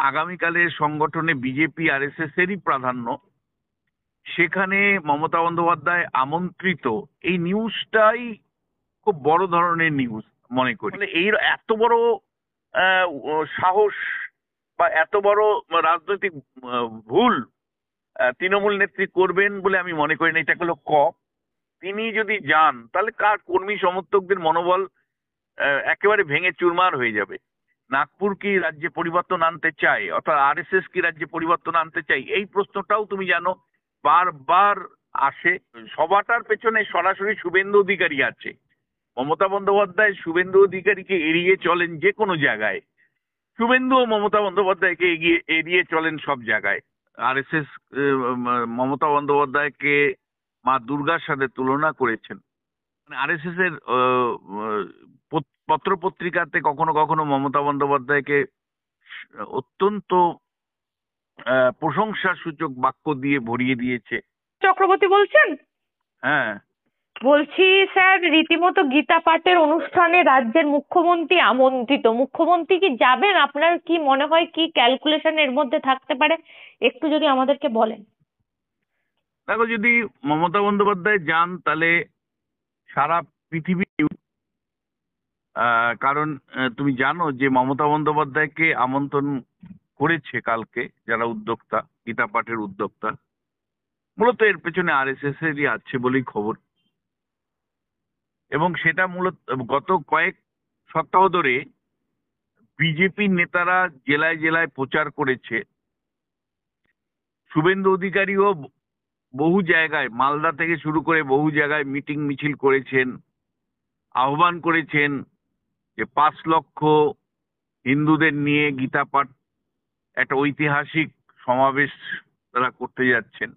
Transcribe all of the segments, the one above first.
আগামীকালের সংগঠনে BJP RSS এরই প্রাধান্য, সেখানে মমতা বন্দ্যোপাধ্যায় আমন্ত্রিত, এই নিউজটাই খুব বড় ধরনের নিউজ মনে করি। এই এত বড় সাহস বা এত বড় রাজনৈতিক ভুল তৃণমূল নেত্রী করবেন বলে আমি মনে করি না। এটা হলো তিনি যদি যান তাহলে কার কর্মী সমর্থকদের মনোবল একেবারে ভেঙে চুরমার হয়ে যাবে। নাগপুর কি রাজ্যে পরিবর্তন আনতে চায়, অর্থাৎ আরএসএস কি রাজ্যে পরিবর্তন আনতে চাই, এই প্রশ্নটাও তুমি জানো বারবার আসে। সবাটার পেছনে সরাসরি শুভেন্দু অধিকারী আছে। মমতা বন্দ্যোপাধ্যায় শুভেন্দু অধিকারীকে এড়িয়ে চলেন যে কোনো জায়গায়, শুভেন্দু ও মমতা বন্দ্যোপাধ্যায়কে এড়িয়ে চলেন সব জায়গায়। আরএসএস মমতা বন্দ্যোপাধ্যায়কে মা দুর্গার সাথে তুলনা করেছেন। মানে আরএসএস এর পত্র পত্রিকাতে কখনো কখনো মমতা বন্দ্যোপাধ্যায়কে অত্যন্ত প্রশংসা সূচক বাক্য দিয়ে ভরিয়ে দিয়েছে। চক্রবর্তী বলছেন? হ্যাঁ বলছি স্যার, রীতিমতো গীতা পাঠের অনুষ্ঠানে রাজ্যের মুখ্যমন্ত্রী আমন্ত্রিত। মুখ্যমন্ত্রী কি যাবেন? আপনার কি মনে হয়, কি ক্যালকুলেশন এর মধ্যে থাকতে পারে, একটু যদি আমাদেরকে বলেন। দেখো, যদি মমতা বন্দ্যোপাধ্যায় যান তাহলে সারা পৃথিবী, কারণ তুমি জানো যে মমতা বন্দ্যোপাধ্যায়কে আমন্ত্রণ করেছে কালকে যারা উদ্যোক্তা, গীতা পাঠের উদ্যোক্তা, মূলত এর পেছনে আরএসএস এরই আছে বলেই খবর। এবং সেটা মূলত গত কয়েক সপ্তাহ ধরে বিজেপি নেতারা জেলায় জেলায় প্রচার করেছে। শুভেন্দু অধিকারীও বহু জায়গায়, মালদা থেকে শুরু করে বহু জায়গায় মিটিং মিছিল করেছেন, আহ্বান করেছেন যে 5 লক্ষ হিন্দুদের নিয়ে গীতা পাঠ একটা ঐতিহাসিক সমাবেশ তারা করতে যাচ্ছেন।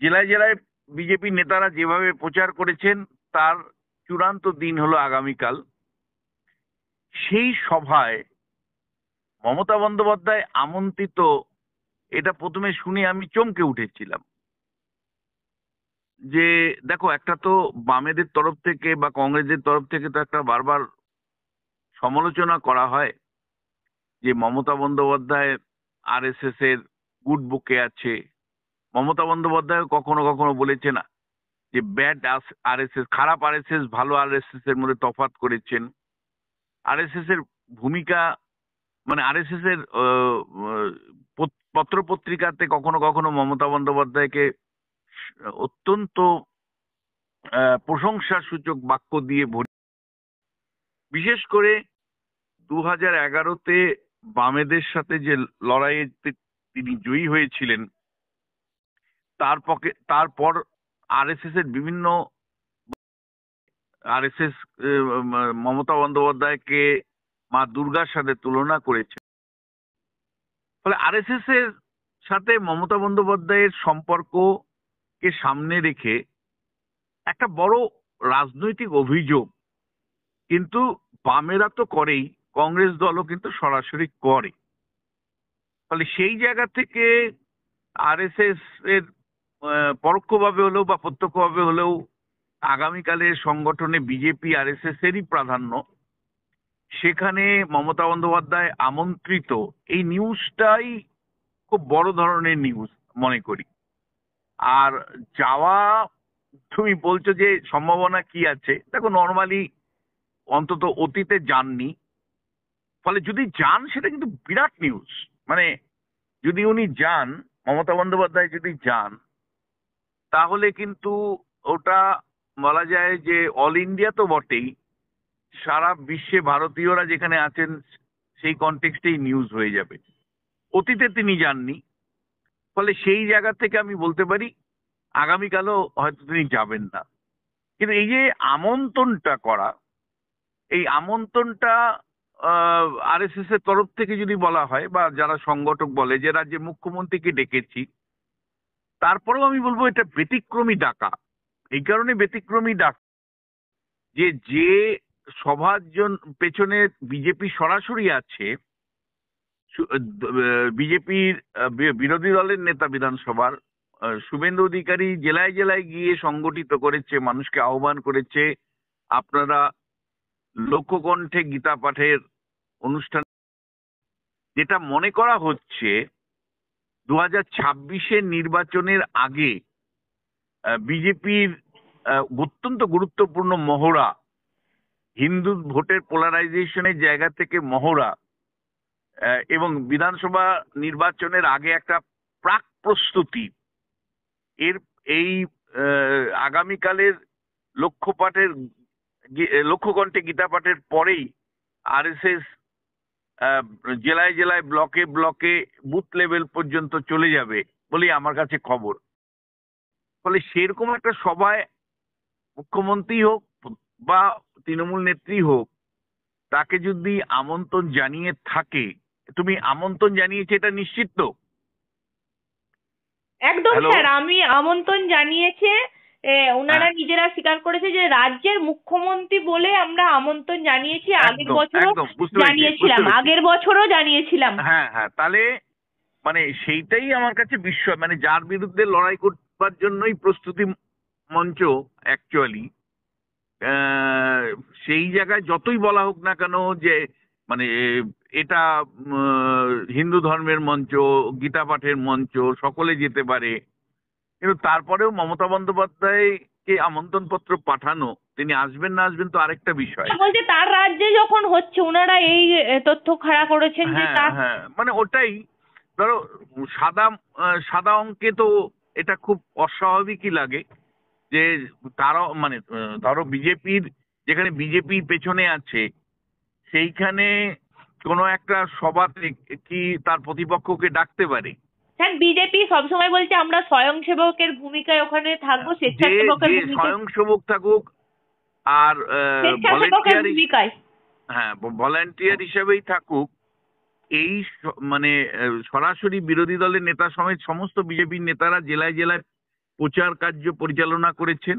জেলায় জেলায় বিজেপি নেতারা যেভাবে প্রচার করেছেন তার চূড়ান্ত দিন হলো আগামীকাল। সেই সভায় মমতা বন্দ্যোপাধ্যায় আমন্ত্রিত, এটা প্রথমে শুনে আমি চমকে উঠেছিলাম। যে দেখো, একটা তো বামেদের তরফ থেকে বা কংগ্রেসের তরফ থেকে তো একটা বারবার সমালোচনা করা হয় যে মমতা বন্দ্যোপাধ্যায় আরএসএস এর গুড বুকে আছে। মমতা বন্দ্যোপাধ্যায় কখনো কখনো বলেছেন যে ব্যাড আরএসএস, খারাপ আরএসএস, ভালো আরএসএস এর মধ্যে তফাৎ করেছেন। আরএসএস এর ভূমিকা, মানে আরএসএস এর পত্র পত্রিকাতে কখনো কখনো মমতা বন্দ্যোপাধ্যায়কে অত্যন্ত প্রশংসা সূচক বাক্য দিয়ে ভরি। বিশেষ করে 2011-তে বামেদের সাথে যে লড়াইয়ে তিনি জয়ী হয়েছিলেন, তারপর আরএসএস এর বিভিন্ন আরএসএস মমতা বন্দ্যোপাধ্যায়কে মা দুর্গার সাথে তুলনা করেছে। ফলে আরএসএস এর সাথে মমতা বন্দ্যোপাধ্যায়ের সম্পর্ককে সামনে রেখে একটা বড় রাজনৈতিক অভিযোগ কিন্তু বামেরা তো করেই, কংগ্রেস দলও কিন্তু সরাসরি করে। ফলে সেই জায়গা থেকে আরএসএস এর পরোক্ষভাবে হলেও বা প্রত্যক্ষভাবে হলেও আগামীকালের সংগঠনে বিজেপি আরএসএস এরই প্রাধান্য, সেখানে মমতা বন্দ্যোপাধ্যায় আমন্ত্রিত, এই নিউজটাই খুব বড় ধরনের নিউজ মনে করি। আর যাওয়া, তুমি বলছো যে সম্ভাবনা কি আছে, দেখো নর্মালি অন্তত অতীতে যাননি, ফলে যদি যান সেটা কিন্তু বিরাট নিউজ। মানে যদি উনি যান, মমতা বন্দ্যোপাধ্যায় যদি যান, তাহলে কিন্তু ওটা বলা যায় যে অল ইন্ডিয়া তো বটেই, সারা বিশ্বে ভারতীয়রা যেখানে আছেন সেই কনটেক্সটেই নিউজ হয়ে যাবে। অতীতে তিনি যাননি, ফলে সেই জায়গা থেকে আমি বলতে পারি আগামীকালও হয়তো তিনি যাবেন না। কিন্তু এই যে আমন্ত্রণটা করা, এই আমন্ত্রণটা আরএসএস এর তরফ থেকে যদি বলা হয় বা যারা সংগঠক বলে যে রাজ্যের মুখ্যমন্ত্রীকে ডেকেছি, তারপরেও আমি বলবো এটা ব্যতিক্রমী ডাকা। এই কারণে ব্যতিক্রমী ডাক যে সভার পেছনে বিজেপি সরাসরি আছে, বিজেপির বিরোধী দলের নেতা বিধানসভার শুভেন্দু অধিকারী জেলায় জেলায় গিয়ে সংগঠিত করেছে, মানুষকে আহ্বান করেছে আপনারা লোককণ্ঠে গীতা পাঠের অনুষ্ঠান। যেটা মনে করা হচ্ছে 2026-এর নির্বাচনের আগে বিজেপির অত্যন্ত গুরুত্বপূর্ণ মহড়া, হিন্দু ভোটের পোলারাইজেশনের জায়গা থেকে মহড়া, এবং বিধানসভা নির্বাচনের আগে একটা প্রাক প্রস্তুতি, এর এই আগামীকালের লক্ষ্যপাঠের লক্ষ্যকণ্ঠে গীতা পাঠের পরেই আরএসএস জেলায় জেলায় ব্লকে ব্লকে বুথ লেভেল পর্যন্ত চলে যাবে বলেই আমার কাছে খবর। ফলে সেরকম একটা সভায় মুখ্যমন্ত্রী হোক বা তৃণমূল নেত্রী হোক, তাকে যদি আমন্ত্রণ জানিয়ে থাকে, তুমি আমন্ত্রণ জানিয়েছে এটা নিশ্চিত তো? একদম হ্যালো? স্যার, আমি আমন্ত্রণ জানিয়েছে। ওনারা হ্যাঁ, নিজেরা স্বীকার করেছে যে রাজ্যের মুখ্যমন্ত্রী বলে আমরা আমন্ত্রণ জানিয়েছি। আগের একদম বছরও একদম বুঝতে পেরেছি, বুঝতে জানিয়েছিলাম, পেরেছি। আগের বছরও জানিয়েছিলাম। হ্যাঁ হ্যাঁ, তাহলে মানে সেইটাই আমার কাছে বিস্ময়, মানে যার বিরুদ্ধে লড়াই করবার জন্যই প্রস্তুতি মঞ্চ অ্যাকচুয়ালি, সেই জায়গায় যতই বলা হোক না কেন যে মানে এটা হিন্দু ধর্মের মঞ্চ, গীতা পাঠের মঞ্চ, সকলে যেতে পারে, কিন্তু তারপরেও মমতা বন্দ্যোপাধ্যায়কে আমন্ত্রণ পত্র পাঠানো, তিনি আসবেন না আসবেন তো আরেকটা বিষয়। বলছে তার রাজ্যে যখন হচ্ছে ওনারা এই তথ্য খাড়া করেছেন যে হ্যাঁ তার। হ্যাঁ, মানে ওটাই ধরো সাদা সাদা অঙ্কে তো এটা খুব অস্বাভাবিকই লাগে যে তারাও মানে ধরো বিজেপির, যেখানে বিজেপি পেছনে আছে সেইখানে কোনো একটা সভাতে কি তার প্রতিপক্ষকে ডাকতে পারে? স্যার, বিজেপি সবসময় বলছে আমরা স্বয়ংসেবকের ভূমিকায় ওখানে থাকবো, যে স্বেচ্ছাসেবকের যে ভূমিকায়। স্বয়ংসেবক থাকুক আর স্বেচ্ছাসেবকের ভলেন্টিয়ার, ভূমিকায়। হ্যাঁ ভলেন্টিয়ার হিসেবেই থাকুক, এই মানে সরাসরি বিরোধী দলের নেতা সমেত সমস্ত বিজেপির নেতারা জেলায় জেলায় প্রচার কার্য পরিচালনা করেছেন,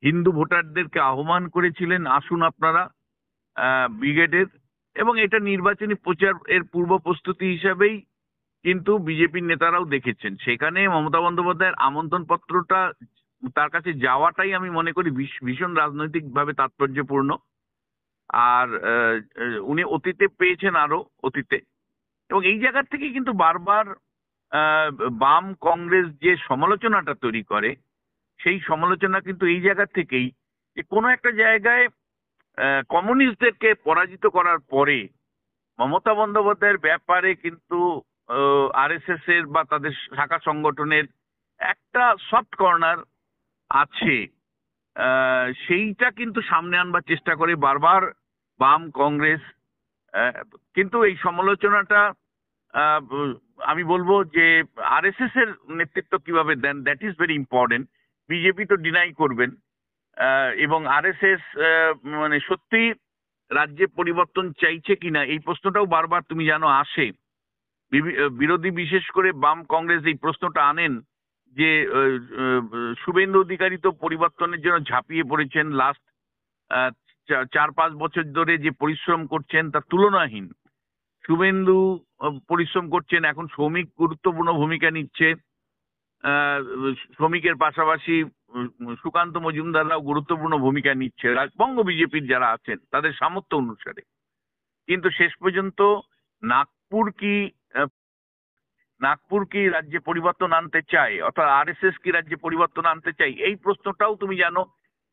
হিন্দু ভোটারদেরকে আহ্বান করেছিলেন আসুন আপনারা ব্রিগেডের, এবং এটা নির্বাচনী প্রচার এর পূর্ব প্রস্তুতি হিসাবেই কিন্তু বিজেপির নেতারাও দেখেছেন। সেখানে মমতা বন্দ্যোপাধ্যায়ের আমন্ত্রণ পত্রটা তার কাছে যাওয়াটাই আমি মনে করি ভীষণ রাজনৈতিকভাবে তাৎপর্যপূর্ণ। আর উনি অতীতে পেয়েছেন আরো অতীতে, এবং এই জায়গা থেকে কিন্তু বারবার আহ, বাম কংগ্রেস যে সমালোচনাটা তৈরি করে, সেই সমালোচনা কিন্তু এই জায়গা থেকেই যে কোনো একটা জায়গায় কমিউনিস্টদেরকে পরাজিত করার পরে মমতা বন্দ্যোপাধ্যায়ের ব্যাপারে কিন্তু আরএসএস এর বা তাদের শাখা সংগঠনের একটা সফট কর্নার আছে, সেইটা কিন্তু সামনে আনবার চেষ্টা করে বারবার বাম কংগ্রেস। আহ, কিন্তু এই সমালোচনাটা আহ, আমি বলবো যে আরএসএস এর নেতৃত্ব কিভাবে দেন, that is very important. BJP তো ডিনাই করবেন, এবং আরএসএস মানে সত্যি রাজ্যে পরিবর্তন চাইছে কিনা এই প্রশ্নটাও বারবার তুমি জানো আসে। বিরোধী বিশেষ করে বাম কংগ্রেস এই প্রশ্নটা আনেন যে শুভেন্দু অধিকারী তো পরিবর্তনের জন্য ঝাঁপিয়ে পড়েছেন, লাস্ট 4-5 বছর ধরে যে পরিশ্রম করছেন তা তুলনাহীন। শুভেন্দু পরিশ্রম করছেন, এখন শ্রমিক গুরুত্বপূর্ণ ভূমিকা নিচ্ছে, আহ, শ্রমিকের পাশাপাশি সুকান্ত মজুমদাররাও গুরুত্বপূর্ণ ভূমিকা নিচ্ছে বঙ্গ বিজেপির যারা আছেন তাদের সামর্থ্য অনুসারে। কিন্তু শেষ পর্যন্ত নাগপুর কি আহ, নাগপুর কি রাজ্যে পরিবর্তন আনতে চায়, অর্থাৎ আরএসএস কি রাজ্যে পরিবর্তন আনতে চাই, এই প্রশ্নটাও তুমি জানো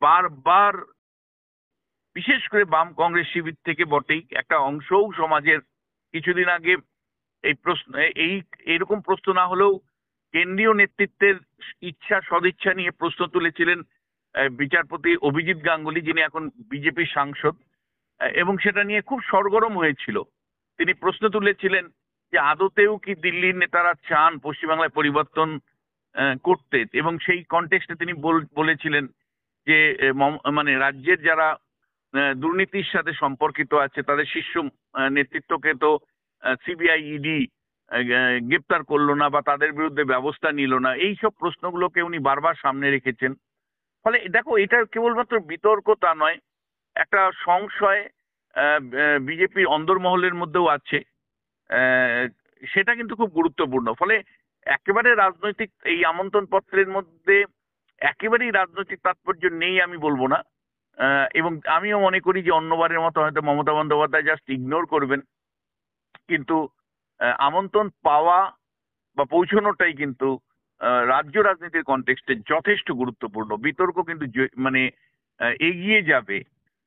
বারবার বিশেষ করে বাম কংগ্রেস শিবির থেকে বটেই, একটা অংশও সমাজের কিছুদিন আগে এই প্রশ্ন এই এরকম প্রশ্ন না হলেও কেন্দ্রীয় নেতৃত্বের ইচ্ছা সদিচ্ছা নিয়ে প্রশ্ন তুলেছিলেন বিচারপতি অভিজিৎ গাঙ্গুলি, যিনি এখন বিজেপির সাংসদ, এবং সেটা নিয়ে খুব সরগরম হয়েছিল। তিনি প্রশ্ন তুলেছিলেন যে আদতেও কি দিল্লির নেতারা চান পশ্চিমবাংলায় পরিবর্তন করতে, এবং সেই কনটেক্সটে তিনি বলেছিলেন যে মানে রাজ্যের যারা দুর্নীতির সাথে সম্পর্কিত আছে তাদের শীর্ষ নেতৃত্বকে তো সিবিআই ইডি গ্রেপ্তার করলো না বা তাদের বিরুদ্ধে ব্যবস্থা নিল না, এই সব প্রশ্নগুলোকে উনি বারবার সামনে রেখেছেন। ফলে দেখো এটা কেবলমাত্র বিতর্ক তা নয়, একটা সংশয় বিজেপির অন্দরমহলের মধ্যেও আছে, আহ, সেটা কিন্তু খুব গুরুত্বপূর্ণ। ফলে একেবারে রাজনৈতিক এই আমন্ত্রণ পত্রের মধ্যে একেবারেই রাজনৈতিক তাৎপর্য নেই আমি বলবো না, এবং আমিও মনে করি যে অন্যবারের মতো হয়তো মমতা বন্দ্যোপাধ্যায় জাস্ট ইগনোর করবেন, কিন্তু আমন্ত্রণ পাওয়া বা পৌঁছানোটাই কিন্তু রাজ্য রাজনীতির কনটেক্সটে যথেষ্ট গুরুত্বপূর্ণ। বিতর্ক কিন্তু মানে এগিয়ে যাবে।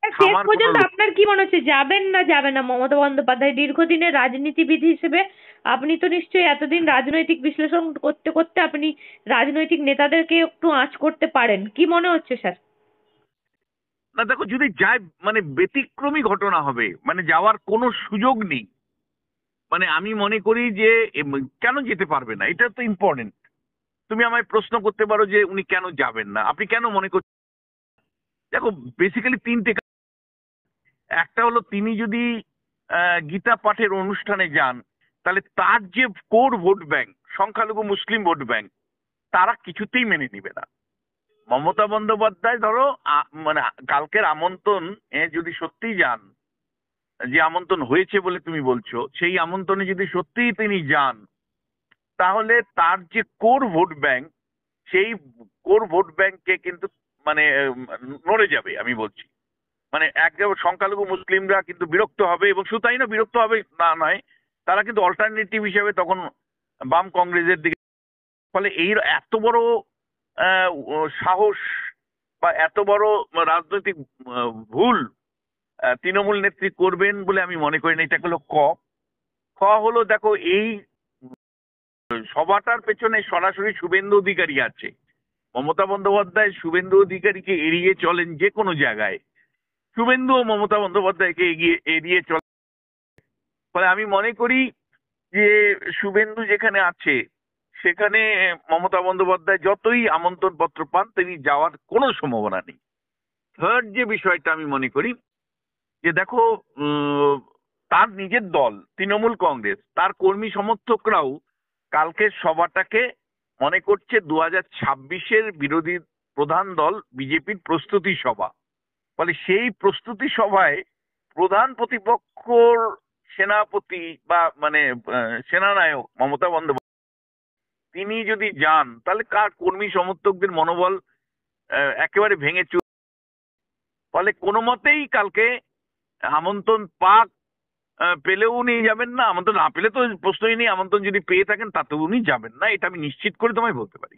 শেষ থামার কোনো পর্যন্ত আপনার কি মনে হচ্ছে যাবেন না যাবেন না মমতা বন্দ্যোপাধ্যায় দীর্ঘদিনের রাজনীতিবিদ হিসেবে? আপনি তো নিশ্চয়ই এতদিন রাজনৈতিক বিশ্লেষণ করতে করতে আপনি রাজনৈতিক নেতাদেরকে একটু আঁচ করতে পারেন, কি মনে হচ্ছে স্যার? না, দেখো, যদি যায় মানে ব্যতিক্রমী ঘটনা হবে, মানে যাওয়ার কোনো সুযোগ নেই। মানে আমি মনে করি যে কেন যেতে পারবে না, এটা তো ইম্পর্টেন্ট। তুমি আমায় প্রশ্ন করতে পারো যে উনি কেন যাবেন না, আপনি কেন মনে করছেন? দেখো, বেসিক্যালি তিনটে একটা হলো, তিনি যদি গীতা পাঠের অনুষ্ঠানে যান, তাহলে তার যে কোর ভোট ব্যাংক, সংখ্যালঘু মুসলিম ভোট ব্যাংক, তারা কিছুতেই মেনে নিবে না। মমতা বন্দ্যোপাধ্যায় ধরো মানে কালকের আমন্ত্রণ যদি সত্যি যান, যে আমন্ত্রণ হয়েছে বলে তুমি বলছো, সেই আমন্ত্রণে যদি সত্যিই তিনি যান, তাহলে তার যে কোর ভোট ব্যাংক, সেই কোর ভোট ব্যাংককে কিন্তু মানে নড়ে যাবে আমি বলছি। মানে একেবারে সংখ্যালঘু মুসলিমরা কিন্তু বিরক্ত হবে, এবং শুধু তাই না, বিরক্ত হবে না নয়, তারা কিন্তু অল্টারনেটিভ হিসেবে তখন বাম কংগ্রেসের দিকে। ফলে এই এত বড় সাহস বা এত বড় রাজনৈতিক ভুল তৃণমূল নেত্রী করবেন বলে আমি মনে করি না। এটা হলো ক। খ হলো, দেখো, এই সভাটার পেছনে সরাসরি শুভেন্দু অধিকারী আছে। মমতা বন্দ্যোপাধ্যায় শুভেন্দু অধিকারীকে এড়িয়ে চলেন যে কোনো জায়গায়, শুভেন্দু ও মমতা বন্দ্যোপাধ্যায়কে এড়িয়ে চলে। ফলে আমি মনে করি যে শুভেন্দু যেখানে আছে সেখানে মমতা বন্দ্যোপাধ্যায় যতই আমন্ত্রণ পত্র পান, তিনি যাওয়ার কোনো সম্ভাবনা নেই। থার্ড যে বিষয়টা আমি মনে করি যে, দেখো, তার নিজের দল তৃণমূল কংগ্রেস, তার কর্মী সমর্থকরাও কালকের সভাটাকে মনে করছে 2026-এর বিরোধী প্রধান দল বিজেপির প্রস্তুতি সভা। ফলে সেই প্রস্তুতি সভায় প্রধান প্রতিপক্ষর সেনাপতি বা মানে সেনানায়ক মমতা বন্দ্যোপাধ্যায় তিনি যদি যান, তাহলে কার কর্মী সমর্থকদের মনোবল একেবারে ভেঙে চুর। ফলে কোনো মতেই কালকে আমন্ত্রণ পেলেও উনি যাবেন না, আমন্ত্রণ না পেলে তো প্রশ্নই নেই, আমন্ত্রণ যদি পেয়ে থাকেন তাতেও উনি যাবেন না, এটা আমি নিশ্চিত করে তোমায় বলতে পারি।